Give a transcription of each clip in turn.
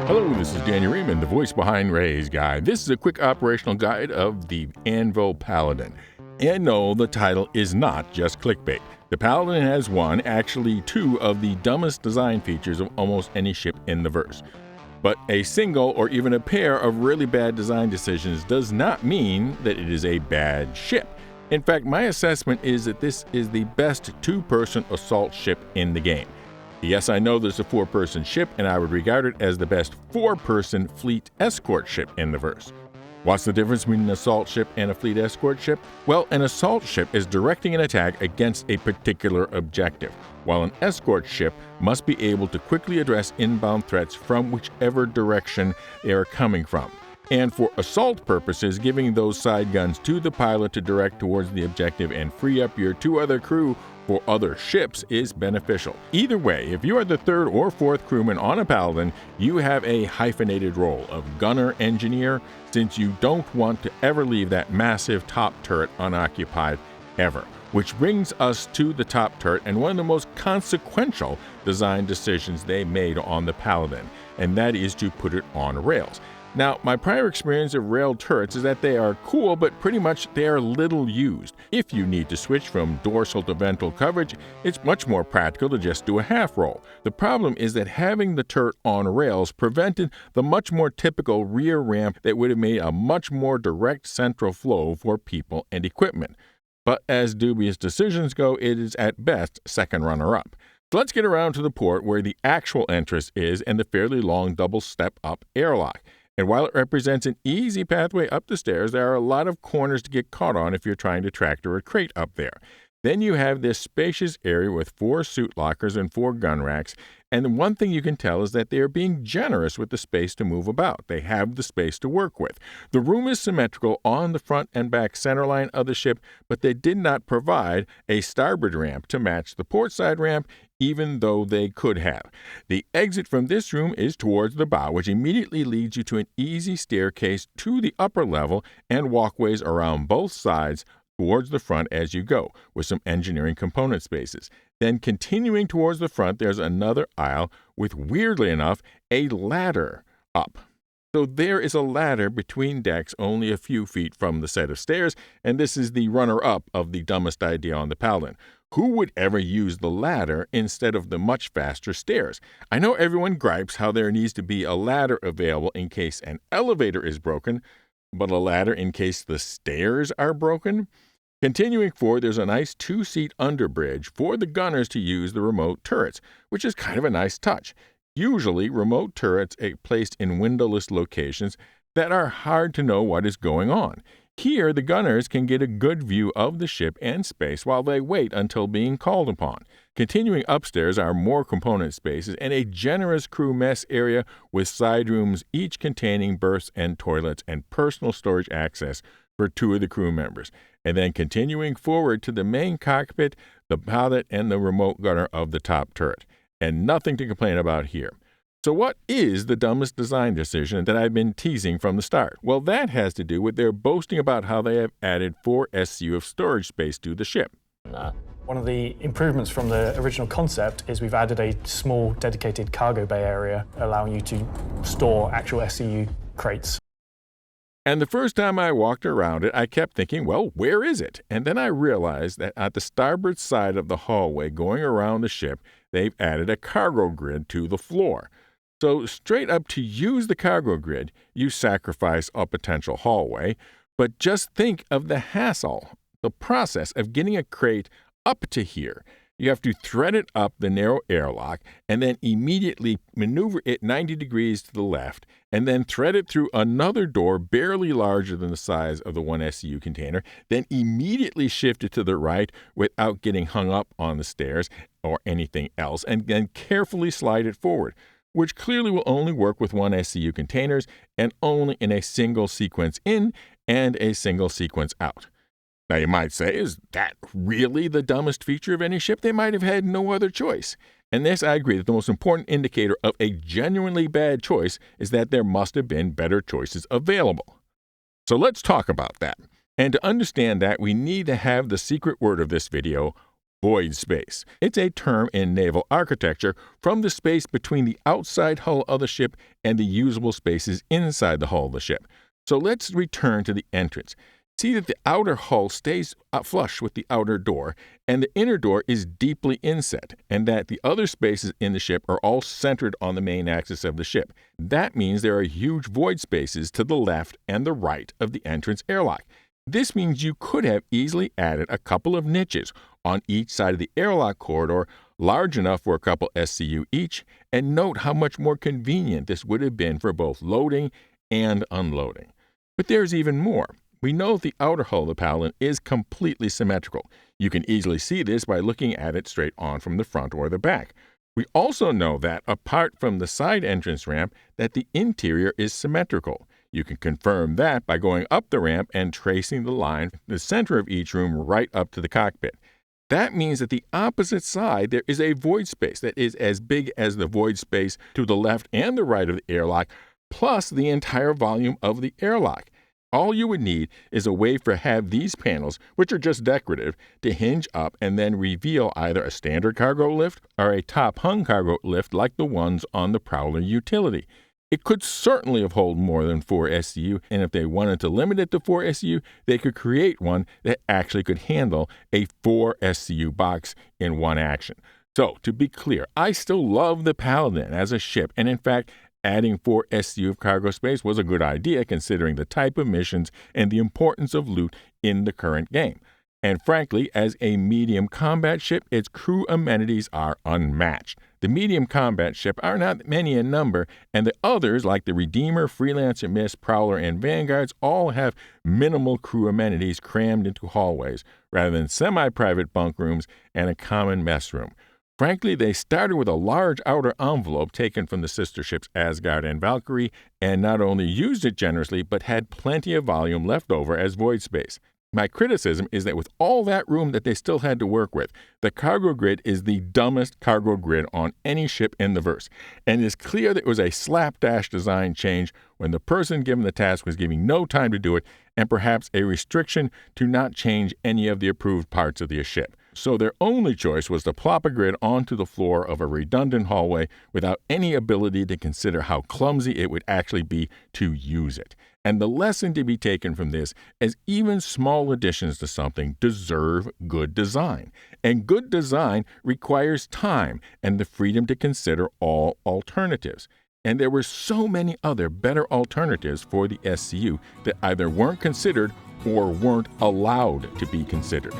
Hello, this is Danny Riemann, the voice behind Ray's Guide. This is a quick operational guide of the Anvil Paladin. And no, the title is not just clickbait. The Paladin has one, actually two, of the dumbest design features of almost any ship in the verse. But a single or even a pair of really bad design decisions does not mean that it is a bad ship. In fact, my assessment is that this is the best two-person assault ship in the game. Yes, I know there's a four-person ship, and I would regard it as the best four-person fleet escort ship in the verse. What's the difference between an assault ship and a fleet escort ship? Well, an assault ship is directing an attack against a particular objective, while an escort ship must be able to quickly address inbound threats from whichever direction they are coming from. And for assault purposes, giving those side guns to the pilot to direct towards the objective and free up your two other crew for other ships is beneficial. Either way, if you are the third or fourth crewman on a Paladin, you have a hyphenated role of gunner engineer, since you don't want to ever leave that massive top turret unoccupied ever. Which brings us to the top turret and one of the most consequential design decisions they made on the Paladin, and that is to put it on rails. Now, my prior experience of railed turrets is that they are cool, but pretty much they are little used. If you need to switch from dorsal to ventral coverage, it's much more practical to just do a half roll. The problem is that having the turret on rails prevented the much more typical rear ramp that would have made a much more direct central flow for people and equipment. But as dubious decisions go, it is at best second runner-up. So let's get around to the port where the actual entrance is and the fairly long double step-up airlock. And while it represents an easy pathway up the stairs, there are a lot of corners to get caught on if you're trying to tractor a crate up there. Then you have this spacious area with 4 suit lockers and 4 gun racks, and the one thing you can tell is that they are being generous with the space to move about. They have the space to work with. The room is symmetrical on the front and back centerline of the ship, but they did not provide a starboard ramp to match the port side ramp, even though they could have. The exit from this room is towards the bow, which immediately leads you to an easy staircase to the upper level and walkways around both sides towards the front as you go, with some engineering component spaces. Then continuing towards the front, there's another aisle with, weirdly enough, a ladder up. So there is a ladder between decks only a few feet from the set of stairs, and this is the runner-up of the dumbest idea on the Paladin. Who would ever use the ladder instead of the much faster stairs? I know everyone gripes how there needs to be a ladder available in case an elevator is broken, but a ladder in case the stairs are broken? Continuing forward, there's a nice 2-seat underbridge for the gunners to use the remote turrets, which is kind of a nice touch. Usually, remote turrets are placed in windowless locations that are hard to know what is going on. Here, the gunners can get a good view of the ship and space while they wait until being called upon. Continuing upstairs are more component spaces and a generous crew mess area with side rooms, each containing berths and toilets and personal storage access for 2 of the crew members. And then continuing forward to the main cockpit, the pilot, and the remote gunner of the top turret. And nothing to complain about here. So what is the dumbest design decision that I've been teasing from the start? Well, that has to do with their boasting about how they have added 4 SU of storage space to the ship. One of the improvements from the original concept is we've added a small dedicated cargo bay area, allowing you to store actual SCU crates. And the first time I walked around it, I kept thinking, well, where is it? And then I realized that at the starboard side of the hallway going around the ship, they've added a cargo grid to the floor. So straight up to use the cargo grid, you sacrifice a potential hallway, but just think of the hassle, the process of getting a crate up to here. You have to thread it up the narrow airlock and then immediately maneuver it 90 degrees to the left and then thread it through another door barely larger than the size of the 1 SCU container, then immediately shift it to the right without getting hung up on the stairs or anything else, and then carefully slide it forward, which clearly will only work with 1 SCU containers and only in a single sequence in and a single sequence out. Now you might say, is that really the dumbest feature of any ship? They might have had no other choice. And this, I agree, that the most important indicator of a genuinely bad choice is that there must have been better choices available. So let's talk about that. And to understand that, we need to have the secret word of this video, void space. It's a term in naval architecture from the space between the outside hull of the ship and the usable spaces inside the hull of the ship. So let's return to the entrance. See that the outer hull stays flush with the outer door, and the inner door is deeply inset, and that the other spaces in the ship are all centered on the main axis of the ship. That means there are huge void spaces to the left and the right of the entrance airlock. This means you could have easily added a couple of niches on each side of the airlock corridor, large enough for a couple SCU each, and note how much more convenient this would have been for both loading and unloading. But there's even more. We know the outer hull of the Paladin is completely symmetrical. You can easily see this by looking at it straight on from the front or the back. We also know that, apart from the side entrance ramp, that the interior is symmetrical. You can confirm that by going up the ramp and tracing the line from the center of each room right up to the cockpit. That means that the opposite side there is a void space that is as big as the void space to the left and the right of the airlock, plus the entire volume of the airlock. All you would need is a way to have these panels, which are just decorative, to hinge up and then reveal either a standard cargo lift or a top-hung cargo lift like the ones on the Prowler utility. It could certainly have held more than 4 SCU, and if they wanted to limit it to 4 SCU, they could create one that actually could handle a 4 SCU box in one action. So, to be clear, I still love the Paladin as a ship, and in fact, adding 4 SCU of cargo space was a good idea considering the type of missions and the importance of loot in the current game. And frankly, as a medium combat ship, its crew amenities are unmatched. The medium combat ship are not many in number, and the others, like the Redeemer, Freelancer, Mist, Prowler, and Vanguards, all have minimal crew amenities crammed into hallways, rather than semi-private bunk rooms and a common mess room. Frankly, they started with a large outer envelope taken from the sister ships Asgard and Valkyrie, and not only used it generously, but had plenty of volume left over as void space. My criticism is that with all that room that they still had to work with, the cargo grid is the dumbest cargo grid on any ship in the verse, and it is clear that it was a slapdash design change when the person given the task was given no time to do it, and perhaps a restriction to not change any of the approved parts of the ship. So their only choice was to plop a grid onto the floor of a redundant hallway without any ability to consider how clumsy it would actually be to use it. And the lesson to be taken from this is even small additions to something deserve good design. And good design requires time and the freedom to consider all alternatives. And there were so many other better alternatives for the SCU that either weren't considered or weren't allowed to be considered.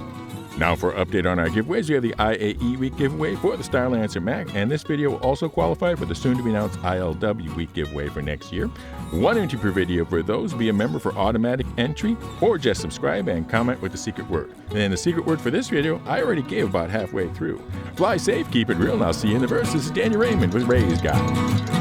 Now for an update on our giveaways, we have the IAE Week giveaway for the Starlancer Mac, and this video will also qualify for the soon-to-be-announced ILW Week giveaway for next year. 1 entry per video for those. Be a member for automatic entry, or just subscribe and comment with the secret word. And the secret word for this video, I already gave about halfway through. Fly safe, keep it real, and I'll see you in the verse. This is Daniel Raymond with Ray's Guide.